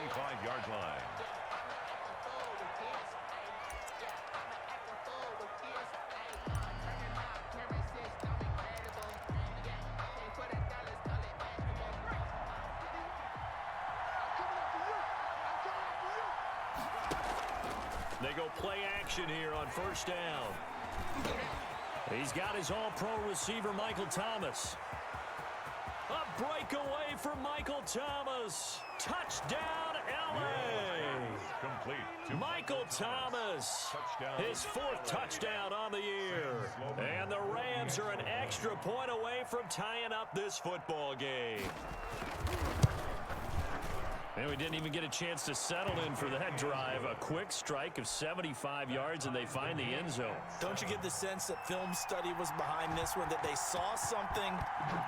25-yard line. They go play action here on first down. He's got his all-pro receiver, Michael Thomas. A breakaway for Michael Thomas. Touchdown, LA. Complete. Michael Thomas, his fourth touchdown on the year. And the Rams are an extra point away from tying up this football game. And we didn't even get a chance to settle in for that drive. A quick strike of 75 yards, and they find the end zone. Don't you get the sense that film study was behind this one, that they saw something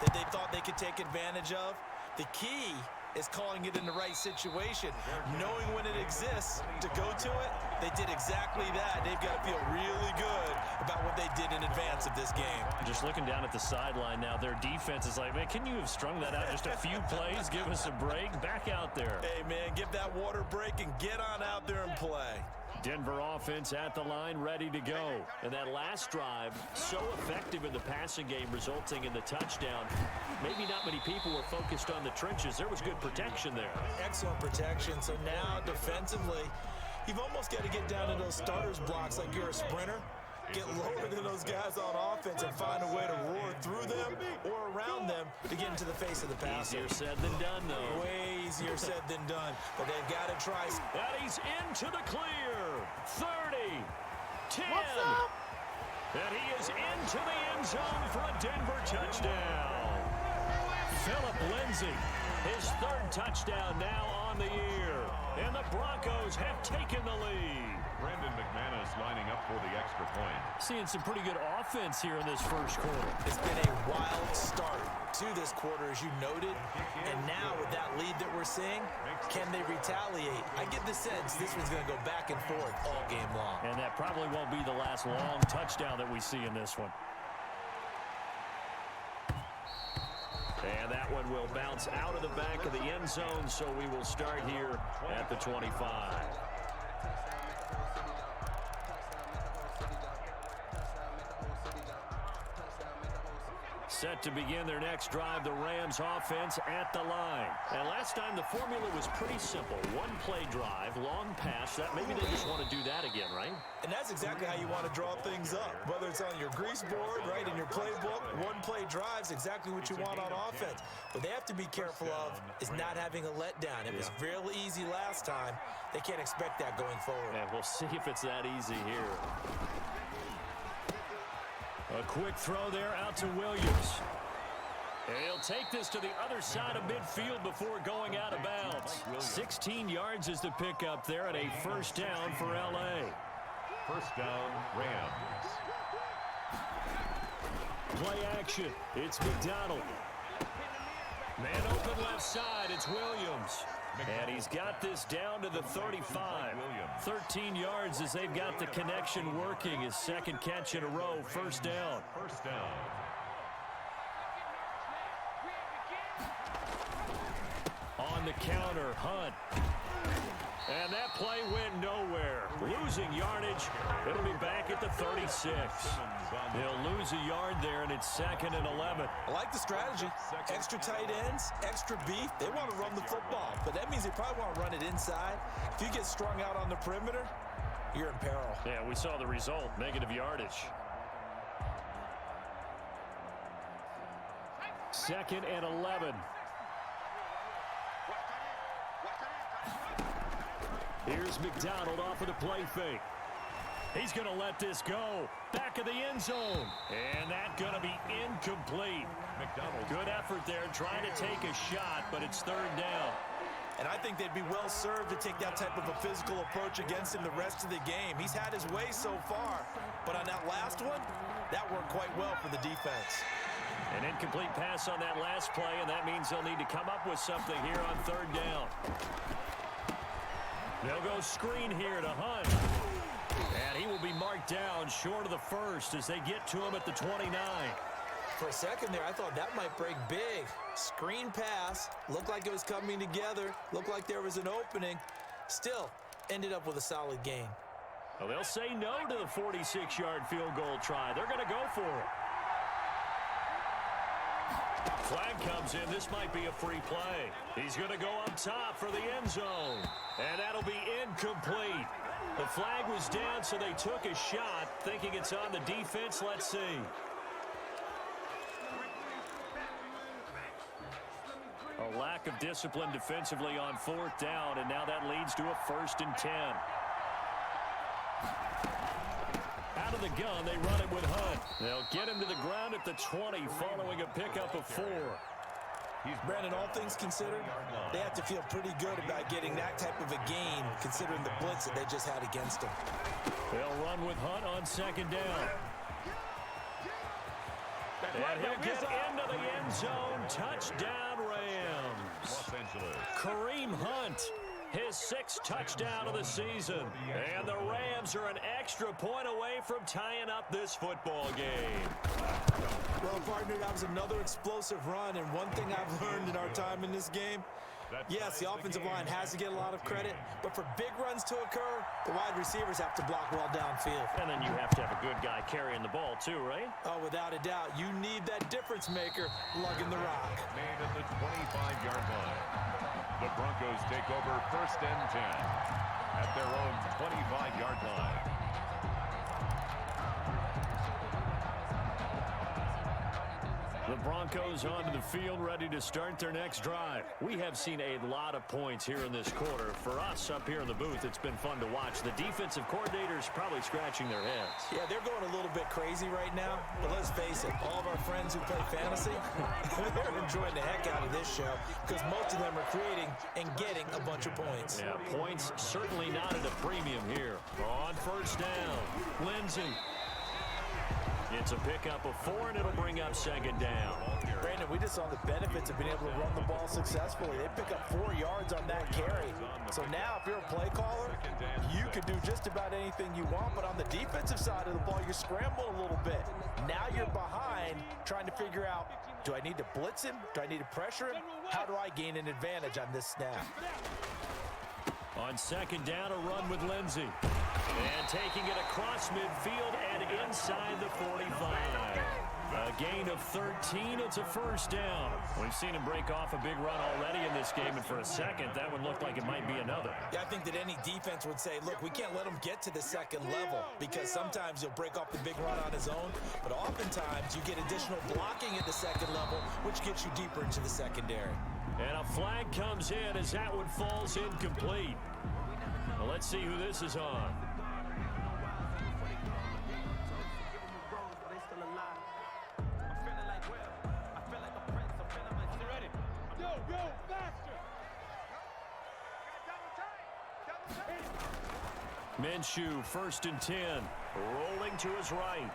that they thought they could take advantage of? The key is calling it in the right situation, knowing when it exists to go to it. They did exactly that. They've got to feel really good about what they did in advance of this game. Just looking down at the sideline now, their defense is like, man, can you have strung that out just a few plays? Give us a break. Back out there. Hey, man, give that water break and get on out there and play. Denver offense at the line, ready to go. And that last drive, so effective in the passing game, resulting in the touchdown. Maybe not many people were focused on the trenches. There was good protection there. Excellent protection. So now, defensively, you've almost got to get down to those starters blocks like you're a sprinter. Get lower than those guys on offense and find a way to roar through them or around them to get into the face of the passer. Easier said than done, though. Way easier said than done. But they've got to try. And he's into the clear. 30, 10. And he is into the end zone for a Denver touchdown. Phillip Lindsay, his third touchdown now on the year. And the Broncos have taken the lead. Brandon McManus lining up for the extra point. Seeing some pretty good offense here in this first quarter. It's been a wild start to this quarter, as you noted. And now with that lead that we're seeing, can they retaliate? I get the sense this one's going to go back and forth all game long. And that probably won't be the last long touchdown that we see in this one. And that one will bounce out of the back of the end zone, so we will start here at the 25. Set to begin their next drive, the Rams offense at the line. And last time the formula was pretty simple. One play drive, long pass. That maybe they just want to do that again, right? And that's exactly how you want to draw things up. Whether it's on your grease board, right, in your playbook, one play drive's exactly what you want on offense. What they have to be careful of is not having a letdown. It was real easy last time. They can't expect that going forward. And we'll see if it's that easy here. A quick throw there out to Williams. And he'll take this to the other side of midfield before going out of bounds. 16 yards is the pickup there and a first down for L.A. First down, Rams. Play action. It's McDonald. Man open left side. It's Williams. And he's got this down to the 35. 13 yards as they've got the connection working. His second catch in a row. First down. First down. On the counter, Hunt. And that play went nowhere. Losing yardage. It'll be back at the 36. They'll lose a yard there, and it's 2nd and 11. I like the strategy. Extra tight ends, extra beef. They want to run the football, but that means they probably want to run it inside. If you get strung out on the perimeter, you're in peril. Yeah, we saw the result. Negative yardage. 2nd and 11. Here's McDonald off of the play fake. He's going to let this go. Back of the end zone. And that's going to be incomplete. McDonald. Good effort there trying to take a shot, but it's third down. And I think they'd be well served to take that type of a physical approach against him the rest of the game. He's had his way so far, but on that last one, that worked quite well for the defense. An incomplete pass on that last play, and that means they'll need to come up with something here on third down. They'll go screen here to Hunt. And he will be marked down short of the first as they get to him at the 29. For a second there, I thought that might break big. Screen pass, looked like it was coming together, looked like there was an opening. Still, ended up with a solid gain. Well, they'll say no to the 46-yard field goal try. They're going to go for it. Flag comes in. This might be a free play. He's going to go up top for the end zone. And that'll be incomplete. The flag was down, so they took a shot, thinking it's on the defense. Let's see. A lack of discipline defensively on 4th down, and now that leads to a 1st and 10. Out of the gun, they run it with Hunt. They'll get him to the ground at the 20 following a pickup of 4. Brandon, all things considered, they have to feel pretty good about getting that type of a gain considering the blitz that they just had against them. They'll run with Hunt on 2nd down. And he'll get into the end zone. Touchdown, Rams. Los Angeles. Kareem Hunt, his 6th touchdown of the season. And the Rams are an extra point away from tying up this football game. Well, partner, that was another explosive run, and one thing I've learned in our time in this game, yes, the offensive line has to get a lot of credit, but for big runs to occur, the wide receivers have to block well downfield. And then you have to have a good guy carrying the ball too, right? Oh, without a doubt. You need that difference maker lugging the rock. Made at the 25-yard line. The Broncos take over 1st and 10 at their own 25-yard line. The Broncos onto the field, ready to start their next drive. We have seen a lot of points here in this quarter. For us up here in the booth, it's been fun to watch. The defensive coordinators probably scratching their heads. Yeah, they're going a little bit crazy right now, but let's face it, all of our friends who play fantasy, they're enjoying the heck out of this show because most of them are creating and getting a bunch of points. Yeah, points certainly not at a premium here. On 1st down, Lindsey. It's a pickup of 4, and it'll bring up 2nd down. Brandon, we just saw the benefits of being able to run the ball successfully. They pick up 4 yards on that carry. So now if you're a play caller, you can do just about anything you want, but on the defensive side of the ball, you scramble a little bit. Now you're behind trying to figure out, do I need to blitz him? Do I need to pressure him? How do I gain an advantage on this snap? On 2nd down, a run with Lindsey. And taking it across midfield and inside the 45. A gain of 13. It's a 1st down. We've seen him break off a big run already in this game, and for a second, that one looked like it might be another. Yeah, I think that any defense would say, look, we can't let him get to the 2nd level because sometimes he'll break off the big run on his own, but oftentimes you get additional blocking at the 2nd level, which gets you deeper into the secondary. And a flag comes in as that one falls incomplete. Well, let's see who this is on. Minshew, 1st and 10, rolling to his right.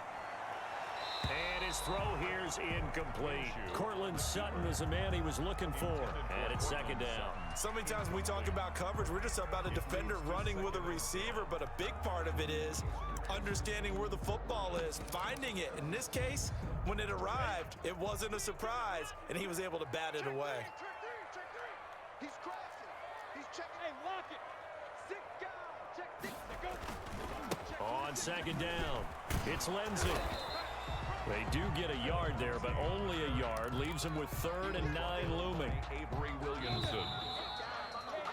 And his throw here's incomplete. Cortland Sutton is the man he was looking for. And it's 2nd down. So many times when we talk about coverage, we're just about a defender running with a receiver, but a big part of it is understanding where the football is, finding it. In this case, when it arrived, it wasn't a surprise, and he was able to bat it away. He's crossing. He's checking. Hey, lock it. 6 guys. Check 6 to go. On 2nd down, it's Lindsey. They do get a yard there, but only a yard. Leaves them with 3rd and 9 looming. Avery Williamson.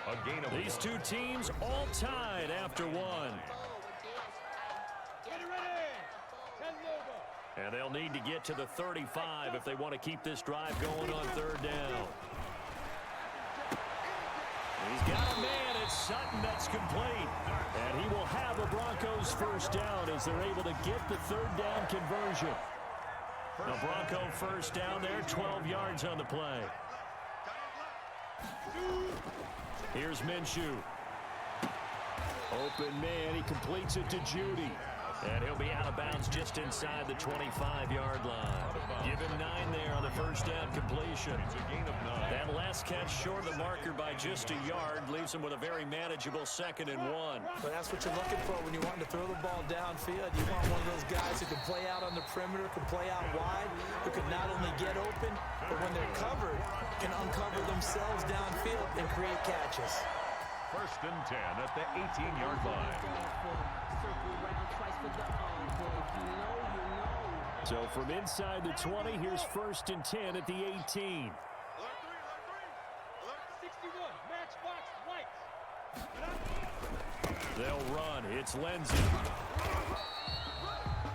A gain of These 2 teams all tied after 1. And they'll need to get to the 35 if they want to keep this drive going on 3rd down. He's got a man. It's Sutton. That's complete. And he will have a Broncos 1st down as they're able to get the 3rd down conversion. A Bronco 1st down there, 12 yards on the play. Here's Minshew. Open man. He completes it to Judy. And he'll be out of bounds just inside the 25-yard line. Give him 9 there on the 1st down completion. That last catch short of the marker by just a yard leaves him with a very manageable 2nd and 1. But that's what you're looking for when you want to throw the ball downfield. You want one of those guys who can play out on the perimeter, can play out wide, who can not only get open, but when they're covered, can uncover themselves downfield and create catches. 1st and 10 at the 18-yard line. So from inside the 20, here's 1st and 10 at the 18. Alert 3, alert 61, matchbox lights. They'll run. It's Lindsey.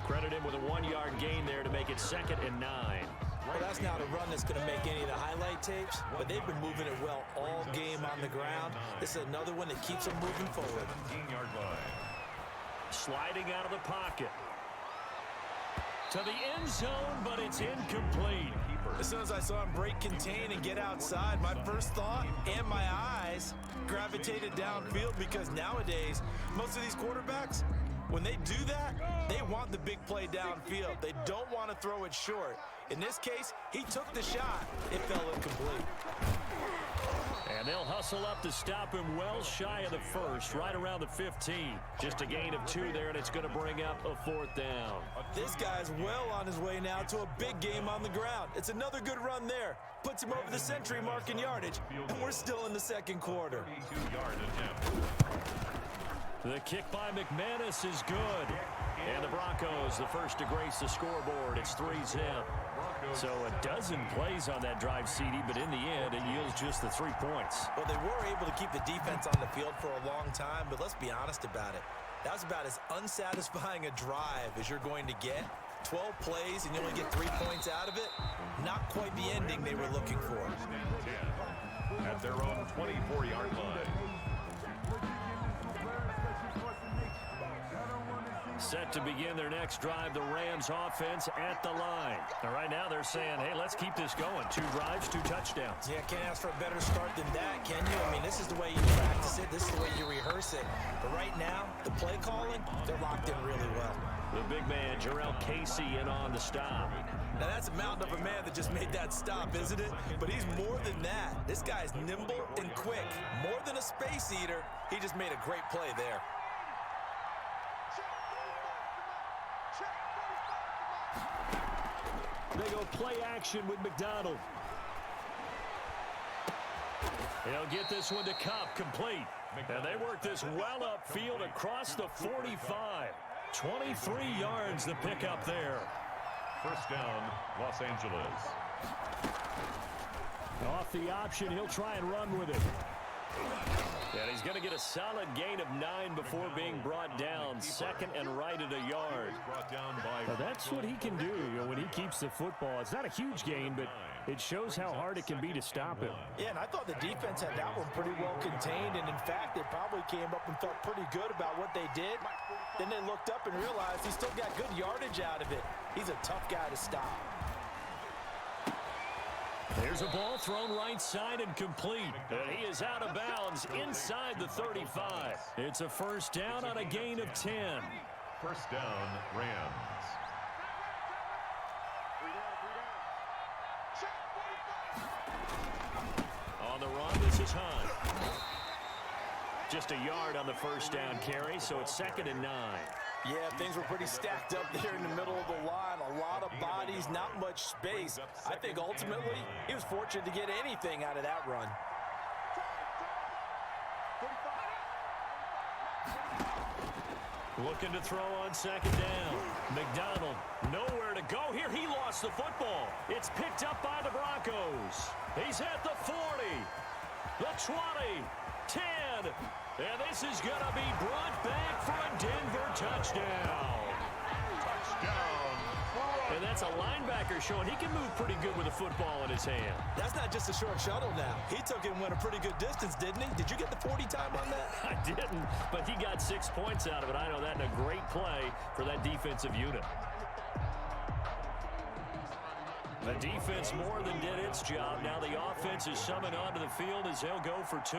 Credit him with a 1-yard gain there to make it 2nd and 9. Well, that's not a run that's going to make any of the highlight tapes, but they've been moving it well all game on the ground. This is another one that keeps them moving forward. 17-yard line. Sliding out of the pocket. To the end zone, but it's incomplete. As soon as I saw him break contain and get outside, my first thought and my eyes gravitated downfield, because nowadays, most of these quarterbacks, when they do that, they want the big play downfield. They don't want to throw it short. In this case, he took the shot. It fell incomplete. And they'll hustle up to stop him well shy of the 1st, right around the 15. Just a gain of 2 there, and it's going to bring up a 4th down. This guy's well on his way now to a big game on the ground. It's another good run there. Puts him over the century mark in yardage, and we're still in the 2nd quarter. 32-yard attempt. The kick by McManus is good. And the Broncos, the first to grace the scoreboard. It's 3-zip. So a dozen plays on that drive, CD, but in the end, it yields just the 3 points. Well, they were able to keep the defense on the field for a long time, but let's be honest about it. That was about as unsatisfying a drive as you're going to get. 12 plays and you only get 3 points out of it. Not quite the ending they were looking for. 10 at their own 24-yard line. Set to begin their next drive, the Rams offense at the line. Now, right now they're saying, hey, let's keep this going. 2 drives, 2 touchdowns. Yeah, can't ask for a better start than that, can you? I mean, this is the way you practice it. This is the way you rehearse it. But right now, the play calling, they're locked in really well. The big man, Jarrell Casey, in on the stop. Now, that's a mountain of a man that just made that stop, isn't it? But he's more than that. This guy's nimble and quick. More than a space eater, he just made a great play there. They go play action with McDonald. He'll get this one to Cup, complete. And they work this well upfield across the 45. 23 yards the pickup there. 1st down, Los Angeles. Off the option, he'll try and run with it. And he's going to get a solid gain of 9 before being brought down. 2nd and right at a yard. Well, that's what he can do when he keeps the football. It's not a huge gain, but it shows how hard it can be to stop him. Yeah, and I thought the defense had that one pretty well contained, and in fact, they probably came up and felt pretty good about what they did. Then they looked up and realized he still got good yardage out of it. He's a tough guy to stop. There's a ball thrown right side and complete. And he is out of bounds inside the 35. It's a 1st down on a gain of 10. 1st down, Rams. On the run, this is Hunt. Just a yard on the 1st down carry, so it's 2nd and 9. Yeah, things were pretty stacked up there in the middle of the line. A lot of bodies, not much space. I think ultimately he was fortunate to get anything out of that run. Looking to throw on 2nd down. McDonald, nowhere to go here. He lost the football. It's picked up by the Broncos. He's at the 40, the 20, 10. And this is going to be brought back for a Denver touchdown. Touchdown. And that's a linebacker showing he can move pretty good with a football in his hand. That's not just a short shuttle now. He took it and went a pretty good distance, didn't he? Did you get the 40 time on that? I didn't, but he got 6 points out of it. I know that, and a great play for that defensive unit. The defense more than did its job. Now the offense is summoned onto the field as they'll go for 2.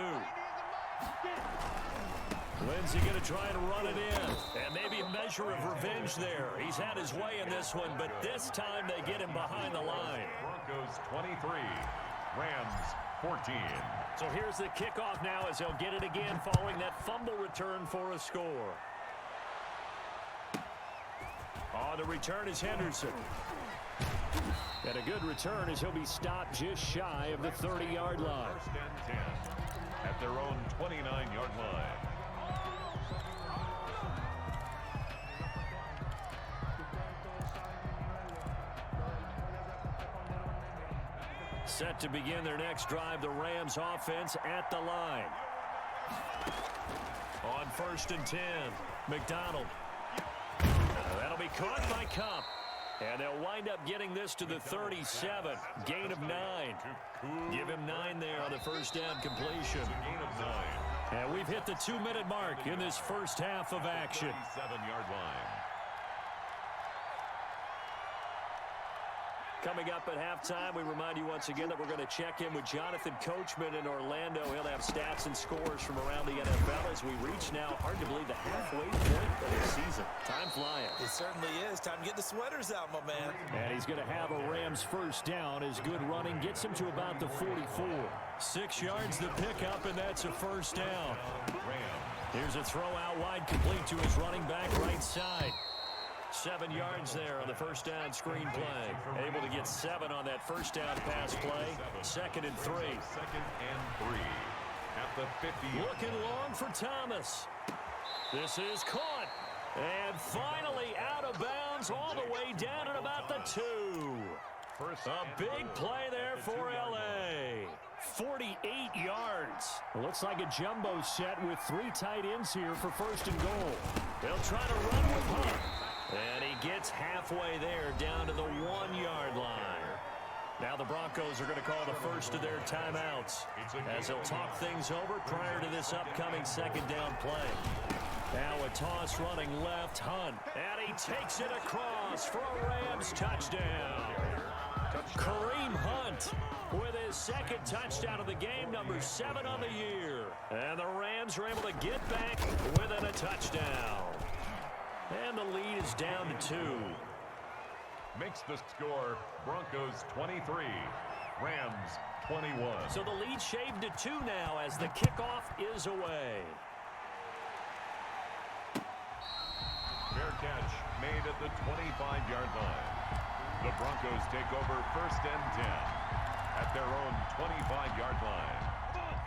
Lindsey going to try and run it in. And maybe a measure of revenge there. He's had his way in this one, but this time they get him behind the line. Broncos 23, Rams 14. So here's the kickoff now as they'll get it again following that fumble return for a score. On the return is Henderson. And a good return as he'll be stopped just shy of the 30-yard line. First and 10 at their own 29-yard line. Set to begin their next drive, the Rams offense at the line. On 1st and 10, McDonald. That'll be caught by Cup. And they'll wind up getting this to the 37. Gain of 9. Give him 9 there on the first down completion. Gain of 9. And we've hit the 2-minute mark in this first half of action. 37-yard line. Coming up at halftime, we remind you once again that we're going to check in with Jonathan Coachman in Orlando. He'll have stats and scores from around the NFL as we reach now, hard to believe, the halfway point of the season. Time flying. It certainly is. Time to get the sweaters out, my man. And he's going to have a Rams first down as good running gets him to about the 44. 6 yards the pickup, and that's a first down. Here's a throw out wide, complete to his running back right side. 7 yards there on the first down screen play. Able to get 7 on that first down pass play. 2nd and 3. 2nd and 3 at the 50. Looking long for Thomas. This is caught. And finally out of bounds all the way down at about the 2. A big play there for L.A. 48 yards. It looks like a jumbo set with 3 tight ends here for 1st and goal. They'll try to run with Hunt. And he gets halfway there down to the 1-yard line. Now the Broncos are going to call the first of their timeouts as they'll talk things over prior to this upcoming 2nd down play. Now a toss running left, Hunt. And he takes it across for a Rams touchdown. Kareem Hunt with his 2nd touchdown of the game, number 7 on the year. And the Rams are able to get back within a touchdown. And the lead is down to 2. Makes the score Broncos 23, Rams 21. So the lead shaved to 2 now as the kickoff is away. Fair catch made at the 25-yard line. The Broncos take over 1st and 10 at their own 25-yard line.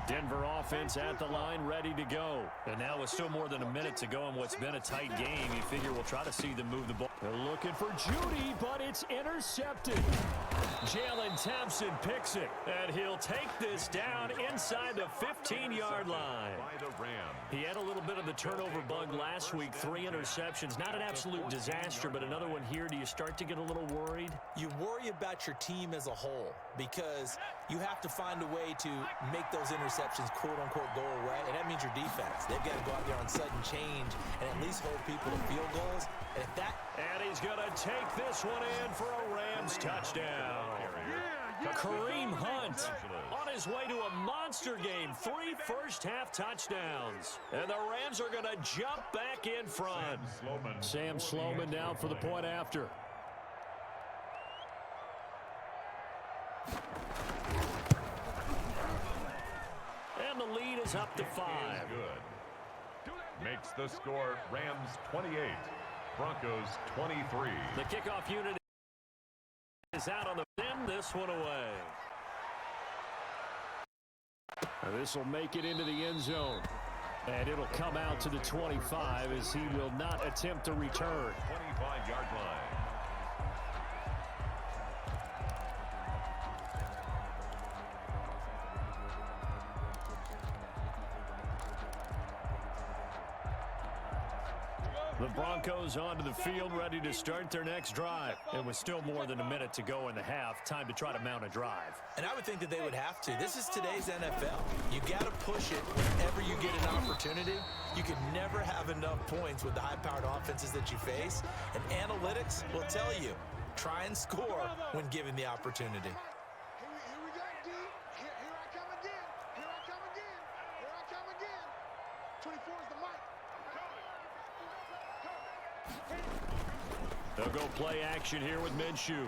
Denver offense at the line, ready to go. And now with still more than a minute to go in what's been a tight game, you figure we'll try to see them move the ball. They're looking for Judy, but it's intercepted. Jalen Thompson picks it, and he'll take this down inside the 15-yard line. By the Rams. He had a little bit of the turnover bug last week, 3 interceptions. Not an absolute disaster, but another one here. Do you start to get a little worried? You worry about your team as a whole because you have to find a way to make those interceptions, quote-unquote, go away, and that means your defense. They've got to go out there on sudden change and at least hold people to field goals. And if that... And he's going to take this one in for a Rams touchdown. Kareem Hunt on his way to a monster game. 3 first-half touchdowns. And the Rams are going to jump back in front. Sam Sloman down for the point after. And the lead is up to 5. Good. Makes the score Rams 28, Broncos 23. The kickoff unit is out on the send this one away. This will make it into the end zone. And it'll come out to the 25 as he will not attempt to return. 25-yard line. The Broncos onto the field, ready to start their next drive. It was still more than a minute to go in the half. Time to try to mount a drive. And I would think that they would have to. This is today's NFL. You got to push it whenever you get an opportunity. You can never have enough points with the high-powered offenses that you face. And analytics will tell you, try and score when given the opportunity. Here we go, D. Here I come again. Here I come again. Here I come again. 24 is the mic. They'll go play action here with Minshew.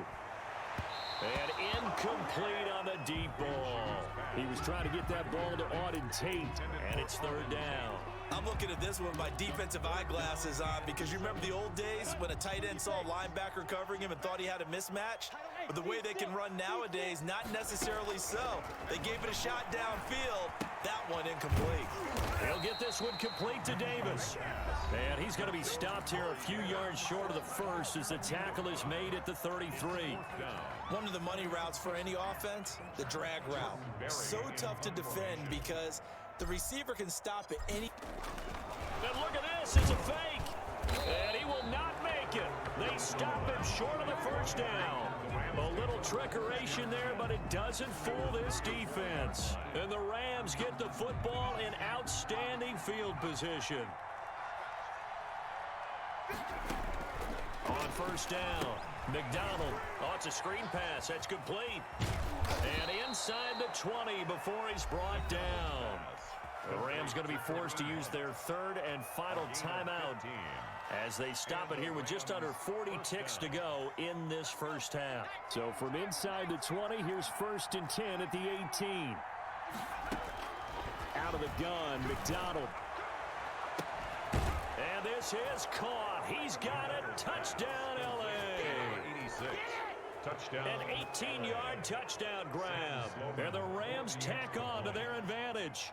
And incomplete on the deep ball. He was trying to get that ball to Auden Tate, and it's third down. I'm looking at this with my defensive eyeglasses on because you remember the old days when a tight end saw a linebacker covering him and thought he had a mismatch? But the way they can run nowadays, not necessarily so. They gave it a shot downfield. That one incomplete. He'll get this one complete to Davis. And he's going to be stopped here a few yards short of the first as the tackle is made at the 33. One of the money routes for any offense, the drag route. So tough to defend because the receiver can stop at any... And look at this, it's a fake. And he will not make it. They stop him short of the first down. A little trickeration there, but it doesn't fool this defense. And the Rams get the football in outstanding field position. On first down, McDonald. Oh, it's a screen pass. That's complete. And inside the 20 before he's brought down. The Rams going to be forced to use their third and final timeout as they stop it here with just under 40 ticks to go in this first half. So from inside the 20, here's 1st and 10 at the 18. Out of the gun, McDonald. And this is caught. He's got it. Touchdown, L.A. 86. Touchdown. An 18-yard touchdown grab. And the Rams tack on to their advantage.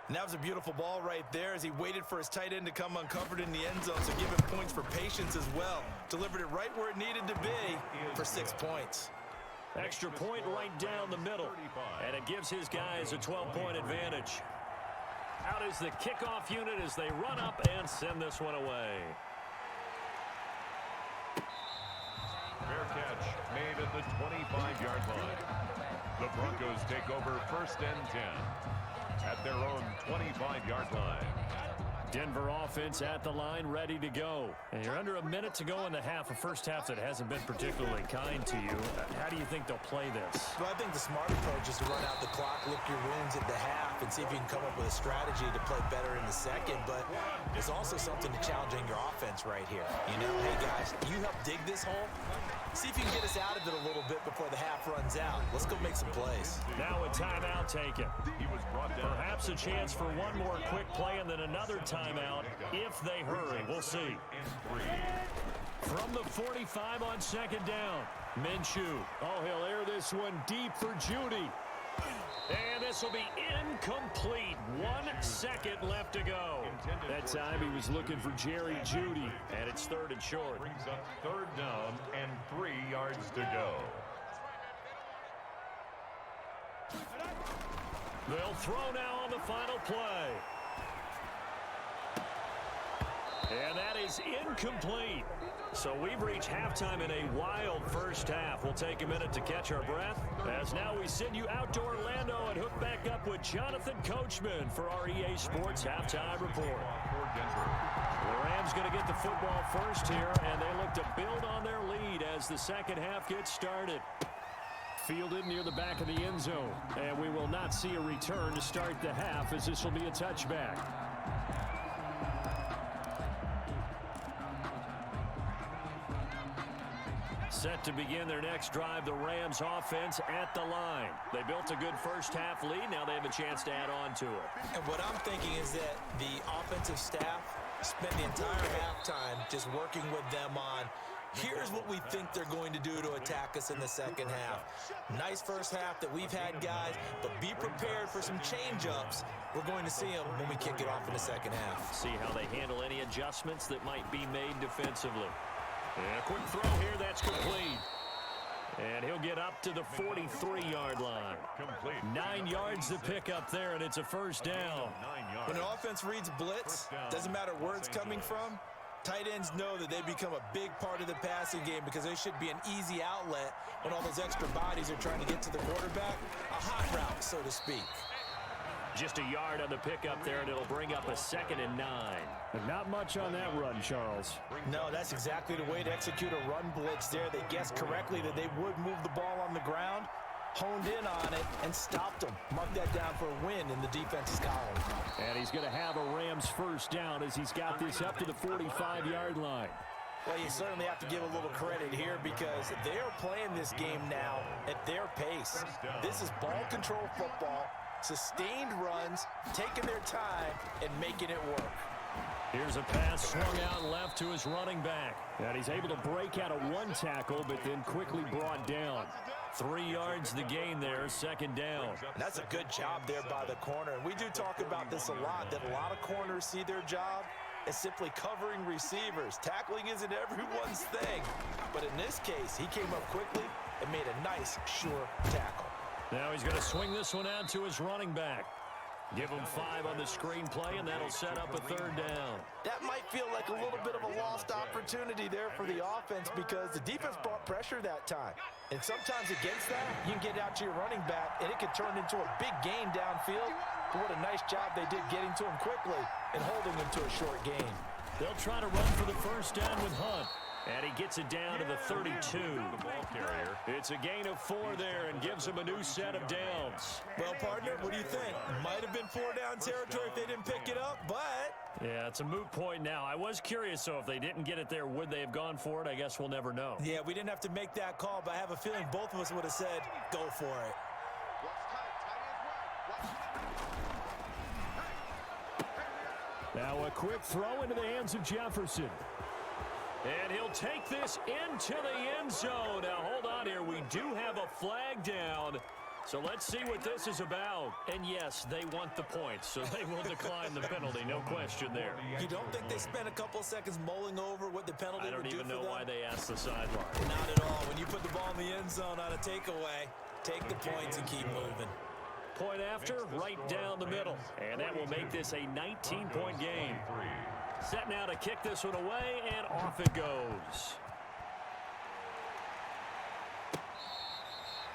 And that was a beautiful ball right there as he waited for his tight end to come uncovered in the end zone, so give him points for patience as well. Delivered it right where it needed to be for 6 points. Extra point right down the middle. And it gives his guys a 12-point advantage. Out is the kickoff unit as they run up and send this one away. Fair catch made at the 25-yard line. The Broncos take over 1st and 10 at their own 25-yard line. Denver offense at the line, ready to go. And you're under a minute to go in the half, a first half that hasn't been particularly kind to you. How do you think they'll play this? Well, I think the smart approach is to run out the clock, lick your wounds at the half, and see if you can come up with a strategy to play better in the second. But there's also something to challenging your offense right here. You know, hey, guys, you help dig this hole. See if you can get us out of it a little bit before the half runs out. Let's go make some plays. Now a timeout taken. He was brought down. Perhaps a chance for one more quick play and then another timeout if they hurry. We'll see. From the 45 on 2nd down, Minshew. Oh, he'll air this one deep for Judy. And this will be incomplete. 1 second left to go. That time he was looking for Jerry Judy. And it's 3rd and short. Brings up 3rd down and 3 yards to go. They'll throw now on the final play. And that is incomplete. So we've reached halftime in a wild first half. We'll take a minute to catch our breath as now we send you out to Orlando and hook back up with Jonathan Coachman for our EA Sports Halftime Report. The Rams going to get the football first here, and they look to build on their lead as the second half gets started. Fielded near the back of the end zone, and we will not see a return to start the half as this will be a touchback. Set to begin their next drive, the Rams offense at the line. They built a good first half lead. Now they have a chance to add on to it. And what I'm thinking is that the offensive staff spent the entire halftime just working with them on, here's what we think they're going to do to attack us in the second half. Nice first half that we've had, guys, but be prepared for some change-ups. We're going to see them when we kick it off in the second half. See how they handle any adjustments that might be made defensively. And a quick throw here, that's complete. And he'll get up to the 43-yard line. 9 yards to pick up there, and it's a first down. When an offense reads blitz, doesn't matter where it's coming from, tight ends know that they become a big part of the passing game because they should be an easy outlet when all those extra bodies are trying to get to the quarterback. A hot route, so to speak. Just a yard on the pickup there, and it'll bring up a 2nd and 9. And not much on that run, Charles. No, that's exactly the way to execute a run blitz there. They guessed correctly that they would move the ball on the ground, honed in on it, and stopped them. Mark that down for a win in the defense's column. And he's going to have a Rams first down as he's got this up to the 45-yard line. Well, you certainly have to give a little credit here because they are playing this game now at their pace. This is ball control football, sustained runs, taking their time, and making it work. Here's a pass swung out left to his running back. And he's able to break out of one tackle, but then quickly brought down. 3 yards the gain there, second down. And that's a good job there by the corner. And we do talk about this a lot, that a lot of corners see their job as simply covering receivers. Tackling isn't everyone's thing. But in this case, he came up quickly and made a nice, sure tackle. Now he's going to swing this one out to his running back. Give him 5 on the screenplay, and that'll set up a third down. That might feel like a little bit of a lost opportunity there for the offense because the defense brought pressure that time. And sometimes against that, you can get out to your running back, and it can turn into a big gain downfield. But what a nice job they did getting to him quickly and holding him to a short gain. They'll try to run for the first down with Hunt. And he gets it down to the 32. The ball carrier. It's a gain of 4 there and gives him a new set of downs. Well, partner, what do you think? Might have been 4-down territory if they didn't pick it up, but... Yeah, it's a moot point now. I was curious, so if they didn't get it there, would they have gone for it? I guess we'll never know. Yeah, we didn't have to make that call, but I have a feeling both of us would have said, go for it. Now a quick throw into the hands of Jefferson. And he'll take this into the end zone. Now, hold on here. We do have a flag down. So let's see what this is about. And, yes, they want the points, so they will decline the penalty. No question there. You don't think they spent a couple of seconds mulling over what the penalty would do for them? I don't even know why they asked the sideline. Not at all. When you put the ball in the end zone on a takeaway, take the points and keep moving. Point after, right down the middle. And that will make this a 19-point game. Set now to kick this one away, and off it goes.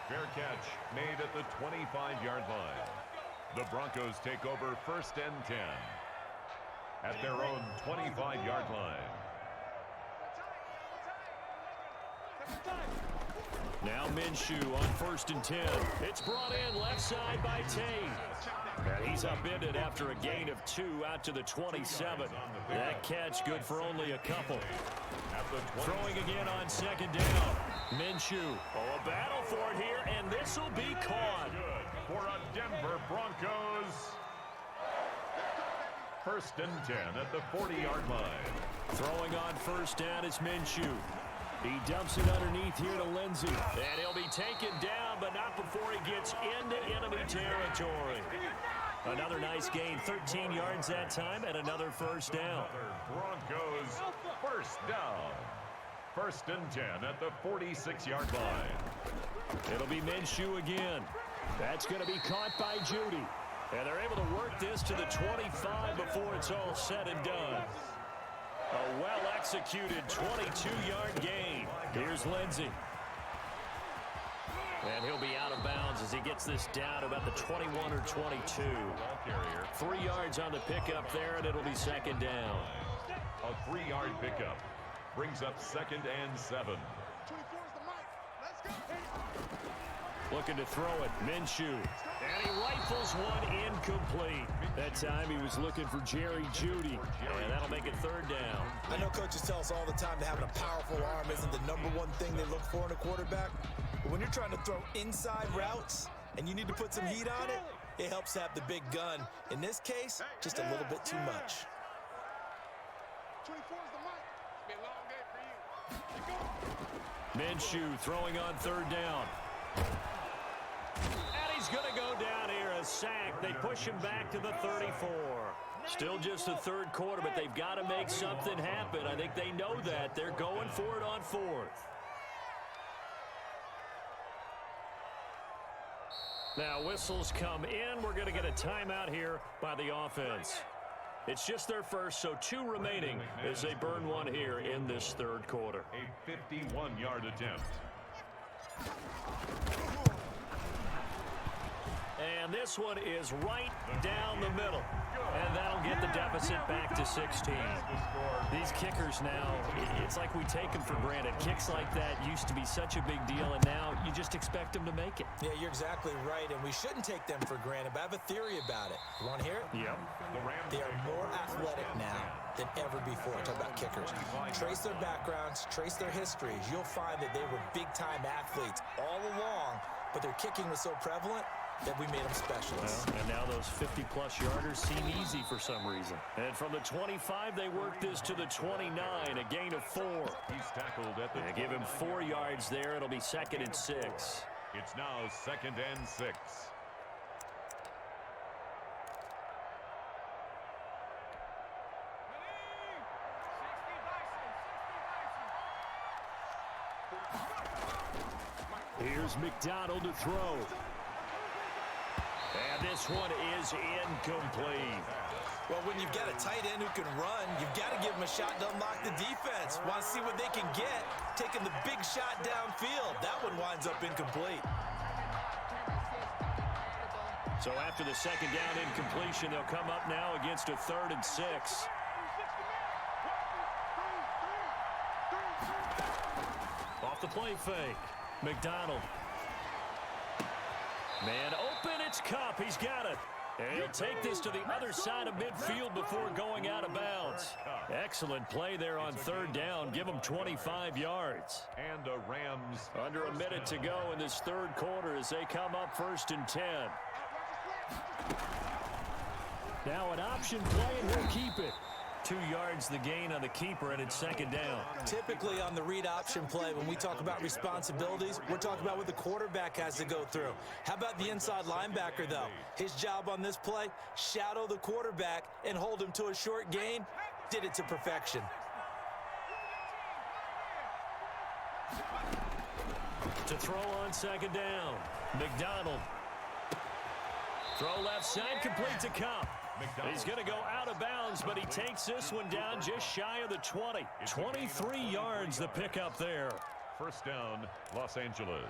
Fair catch made at the 25-yard line. The Broncos take over first and 10 at their own 25-yard line. Now Minshew on first and 10. It's brought in left side by Tate. And he's upended after a gain of 2 out to the 27. That catch good for only a couple. Throwing again on second down. Minshew. Oh, a battle for it here, and this will be caught. Good for a Denver Broncos. First and 10 at the 40-yard line. Throwing on first down is Minshew. He dumps it underneath here to Lindsey. And he'll be taken down, but not before he gets into enemy territory. Another nice gain, 13 yards that time, and another first down. Broncos first down. First and 10 at the 46-yard line. It'll be Minshew again. That's going to be caught by Judy. And they're able to work this to the 25 before it's all said and done. A well-executed 22-yard gain. Here's Lindsey. And he'll be out of bounds as he gets this down about the 21 or 22. 3 yards on the pickup there, and it'll be second down. A 3-yard pickup brings up second and 7. Looking to throw it, Minshew. And he rifles one incomplete. That time he was looking for Jerry Jeudy. And that'll make it third down. I know coaches tell us all the time that having a powerful arm isn't the #1 thing they look for in a quarterback. But when you're trying to throw inside routes and you need to put some heat on it, it helps to have the big gun. In this case, just a little bit too much. 24 is the mic. It's been a long day for you. Minshew throwing on third down. And he's going to go down here, a sack. They push him back to the 34. Still just the third quarter, but they've got to make something happen. I think they know that. They're going for it on fourth. Now whistles come in. We're going to get a timeout here by the offense. It's just their first, so 2 remaining as they burn one here in this third quarter. A 51-yard attempt. And this one is right down the middle. And that'll get the deficit back to 16. These kickers now, it's like we take them for granted. Kicks like that used to be such a big deal, and now you just expect them to make it. Yeah, you're exactly right, and we shouldn't take them for granted, but I have a theory about it. You want to hear it? Yep. They are more athletic now. than ever before. Talk about kickers. Trace their backgrounds, trace their histories. You'll find that they were big-time athletes all along, but their kicking was so prevalent that we made them specialists. Well, and now those 50-plus yarders seem easy for some reason. And from the 25, they work this to the 29, a gain of 4. He's tackled at the Give him 4 yards there. It'll be 2nd and 6. It's now 2nd and 6. Here's McDonald to throw. And this one is incomplete. Well, when you've got a tight end who can run, you've got to give him a shot to unlock the defense. Want to see what they can get, taking the big shot downfield. That one winds up incomplete. So after the 2nd down incompletion, they'll come up now against a 3rd and 6. Off the play fake. McDonald. Man open, it's Cup. He's got it. And he'll take this to the other side of midfield before going out of bounds. Excellent play there on 3rd down. Give them 25 yards. And the Rams. Under a minute to go in this 3rd quarter as they come up 1st and 10. Now an option play, and he'll keep it. 2 yards the gain on the keeper, and it's 2nd down. Typically on the read option play, when we talk about responsibilities, we're talking about what the quarterback has to go through. How about the inside linebacker, though? His job on this play, shadow the quarterback and hold him to a short gain. Did it to perfection. To throw on 2nd down. McDonald. Throw left side, complete to Cup. He's going to go out of bounds, but he takes this one down just shy of the 20. 23 yards the pickup there. 1st down, Los Angeles.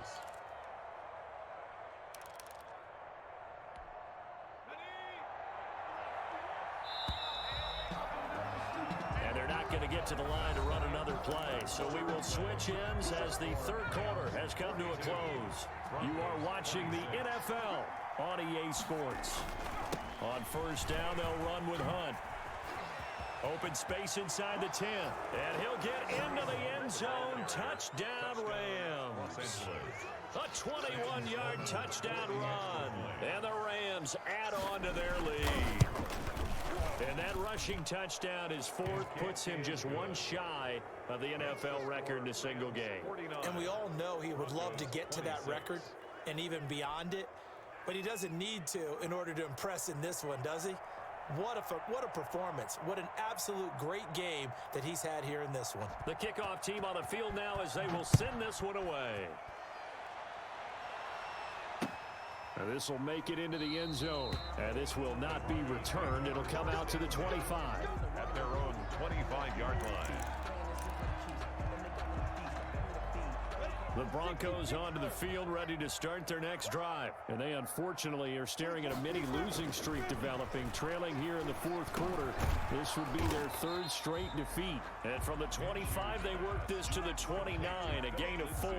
And they're not going to get to the line to run another play, so we will switch ends as the 3rd quarter has come to a close. You are watching the NFL on EA Sports. On 1st down, they'll run with Hunt. Open space inside the 10. And he'll get into the end zone. Touchdown, Rams. A 21-yard touchdown run. And the Rams add on to their lead. And that rushing touchdown is 4th, puts him just 1 shy of the NFL record in a single game. And we all know he would love to get to that record and even beyond it. But he doesn't need to in order to impress in this one, does he? What a performance. What an absolute great game that he's had here in this one. The kickoff team on the field now as they will send this one away. And this will make it into the end zone. And this will not be returned. It'll come out to the 25. At their own 25-yard line. The Broncos onto the field, ready to start their next drive. And they, unfortunately, are staring at a mini losing streak developing, trailing here in the 4th quarter. This would be their 3rd straight defeat. And from the 25, they work this to the 29, a gain of 4.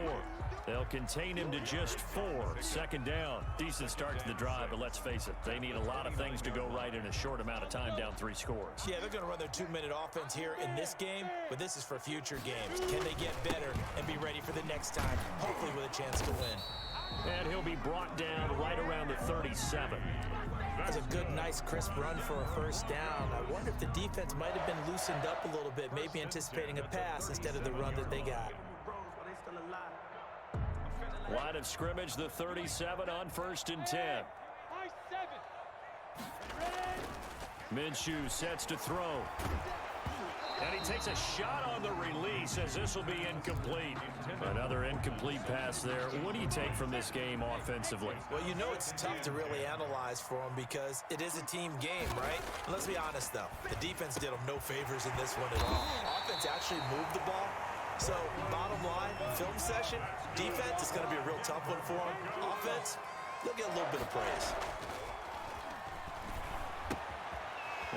They'll contain him to just 4. 2nd down. Decent start to the drive, but let's face it, they need a lot of things to go right in a short amount of time, down 3 scores. Yeah, they're going to run their 2-minute offense here in this game, but this is for future games. Can they get better and be ready for the next time, hopefully with a chance to win? And he'll be brought down right around the 37. That's a good, nice, crisp run for a 1st down. I wonder if the defense might have been loosened up a little bit, maybe anticipating a pass instead of the run that they got. Line of scrimmage, the 37 on 1st and 10. Minshew sets to throw. And he takes a shot on the release as this will be incomplete. Another incomplete pass there. What do you take from this game offensively? Well, you know it's tough to really analyze for them because it is a team game, right? And let's be honest, though. The defense did them no favors in this one at all. Offense actually moved the ball. So, bottom line, film session, defense is going to be a real tough one for them. Offense, they'll get a little bit of praise.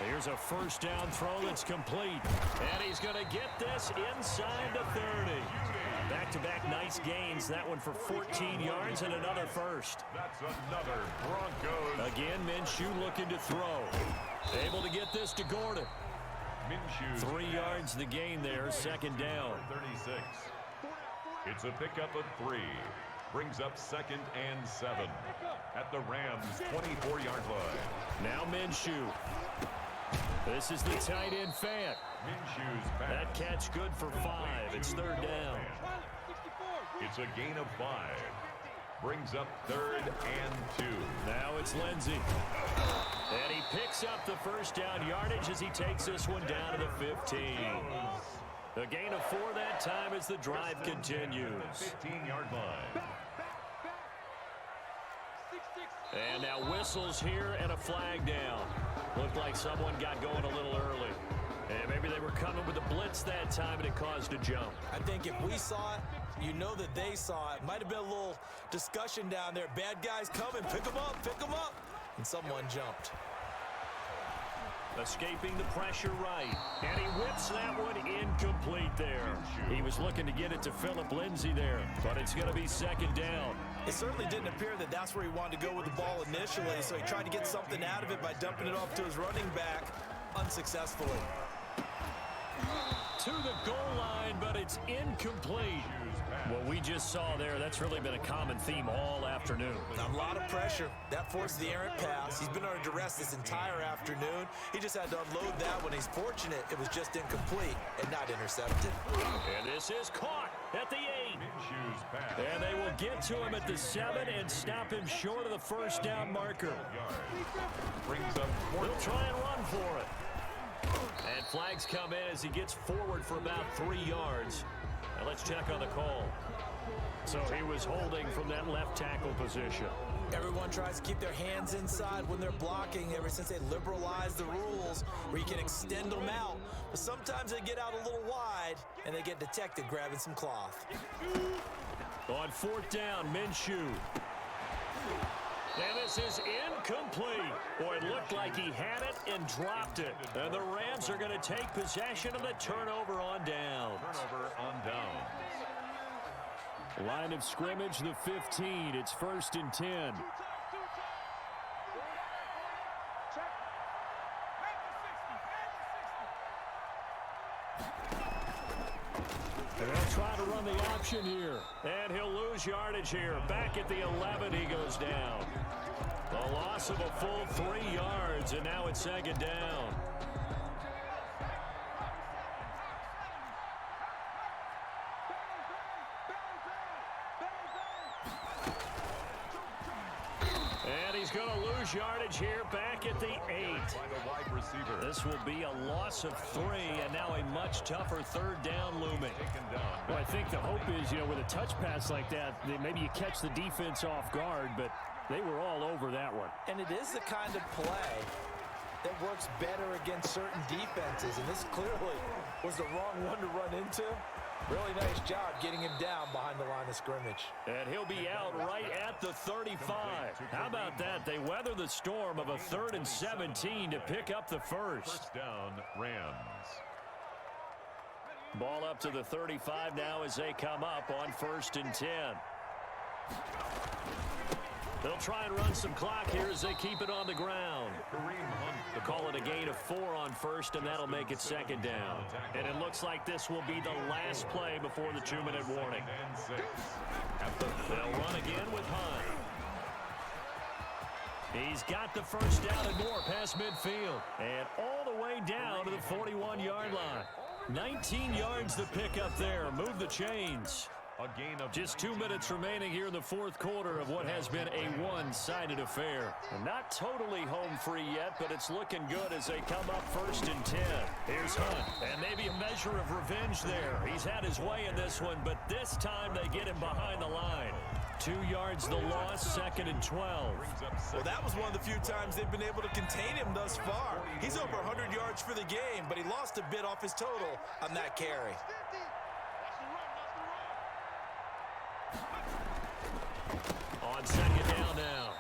Here's a 1st down throw that's complete. And he's going to get this inside the 30. Back-to-back nice gains. That one for 14 yards and another 1st. That's another Broncos. Again, Minshew looking to throw. Able to get this to Gordon. Minshew's 3 yards the gain there, second down. 36. It's a pickup of 3. Brings up 2nd and 7 at the Rams' 24-yard line. Now Minshew. This is the tight end Fant. Minshew's pass. That catch good for 5. It's 3rd down. It's a gain of 5. Brings up 3rd and 2. Now it's Lindsey. And he picks up the first down yardage as he takes this one down to the 15. A gain of 4 that time as the drive continues. 15-yard line. And now whistles here and a flag down. Looked like someone got going a little early. And maybe they were coming with a blitz that time and it caused a jump. I think if we saw it, you know that they saw it. Might have been a little discussion down there. Bad guys coming. Pick them up. Pick them up. And someone jumped. Escaping the pressure right. And he whips that one incomplete there. He was looking to get it to Philip Lindsay there, but it's going to be 2nd down. It certainly didn't appear that that's where he wanted to go with the ball initially, so he tried to get something out of it by dumping it off to his running back unsuccessfully. To the goal line, but it's incomplete. What we just saw there, that's really been a common theme all afternoon. A lot of pressure. That forced the errant pass. He's been under duress this entire afternoon. He just had to unload that one. He's fortunate it was just incomplete and not intercepted. And this is caught at the 8. And they will get to him at the 7 and stop him short of the first down marker. They'll try and run for it. And flags come in as he gets forward for about 3 yards. Now let's check on the call. So he was holding from that left tackle position. Everyone tries to keep their hands inside when they're blocking ever since they liberalized the rules where you can extend them out. But sometimes they get out a little wide and they get detected grabbing some cloth. On 4th down, Minshew. And this is incomplete. Boy, it looked like he had it and dropped it. And the Rams are going to take possession of the turnover on downs. Line of scrimmage, the 15. It's 1st and 10. And they'll try to run the option here. And he'll lose yardage here. Back at the 11, he goes down. The loss of a full 3 yards, and now it's 2nd down. And he's going to lose yardage here back at the 8. This will be a loss of 3, and now a much tougher 3rd down looming. Well, I think the hope is, with a touch pass like that, maybe you catch the defense off guard, but they were all over that one. And it is the kind of play that works better against certain defenses, and this clearly was the wrong one to run into. Really nice job getting him down behind the line of scrimmage. And he'll be out right at the 35. How about that? They weather the storm of a 3rd and 17 to pick up the first. Down, Rams. Ball up to the 35 now as they come up on 1st and 10. They'll try and run some clock here as they keep it on the ground. They'll call it a gain of 4 on 1st, and that'll make it 2nd down. And it looks like this will be the last play before the 2-minute warning. They'll run again with Hunt. He's got the first down and more past midfield. And all the way down to the 41-yard line. 19 yards to pick up there. Move the chains. Just 2 minutes remaining here in the 4th quarter of what has been a one-sided affair. And not totally home free yet, but it's looking good as they come up 1st and 10. Here's Hunt, and maybe a measure of revenge there. He's had his way in this one, but this time they get him behind the line. 2 yards the loss, 2nd and 12. Well, that was one of the few times they've been able to contain him thus far. He's over 100 yards for the game, but he lost a bit off his total on that carry. On 2nd down now,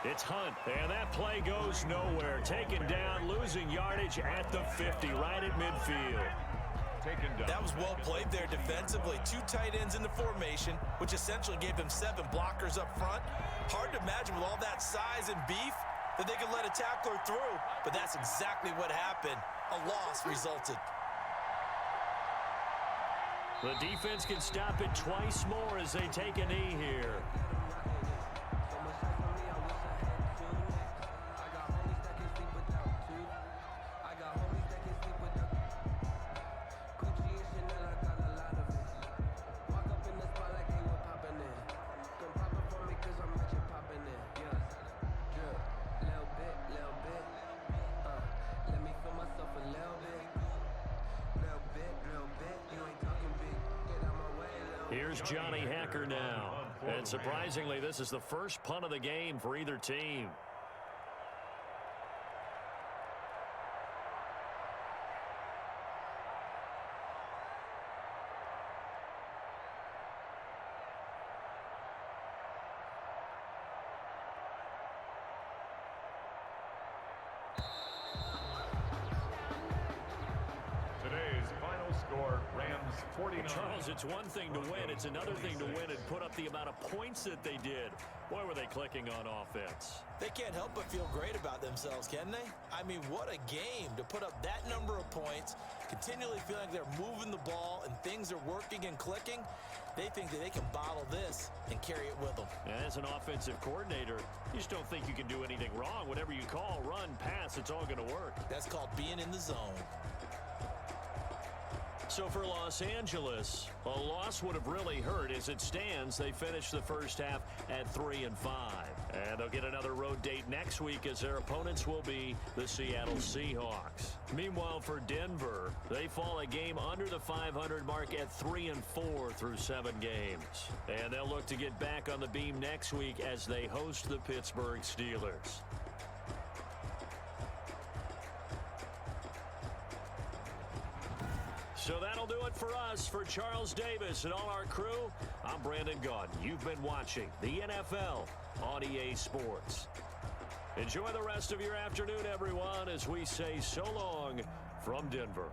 it's Hunt, and that play goes nowhere. Taken down, losing yardage at the 50, right at midfield. That was well played there defensively. 2 tight ends in the formation, which essentially gave them 7 blockers up front. Hard to imagine with all that size and beef, that they could let a tackler through, but that's exactly what happened. A loss resulted. The defense can stop it twice more as they take a knee here. Here's Johnny Hacker now. And surprisingly, this is the first punt of the game for either team. Today's final score, Rams 49. Charles, it's one thing to win. It's another thing to win and put up the amount of points that they did. Boy, were they clicking on offense. They can't help but feel great about themselves, can they? I mean, what a game to put up that number of points, continually feeling like they're moving the ball and things are working and clicking. They think that they can bottle this and carry it with them. As an offensive coordinator, you just don't think you can do anything wrong. Whatever you call, run, pass, it's all going to work. That's called being in the zone. So for Los Angeles, a loss would have really hurt. As it stands, they finished the first half at 3-5. And they'll get another road date next week as their opponents will be the Seattle Seahawks. Meanwhile, for Denver, they fall a game under the 500 mark at 3-4 through 7 games. And they'll look to get back on the beam next week as they host the Pittsburgh Steelers. So that'll do it for us. For Charles Davis and all our crew, I'm Brandon Gaudin. You've been watching the NFL on EA Sports. Enjoy the rest of your afternoon, everyone, as we say so long from Denver.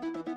Bye.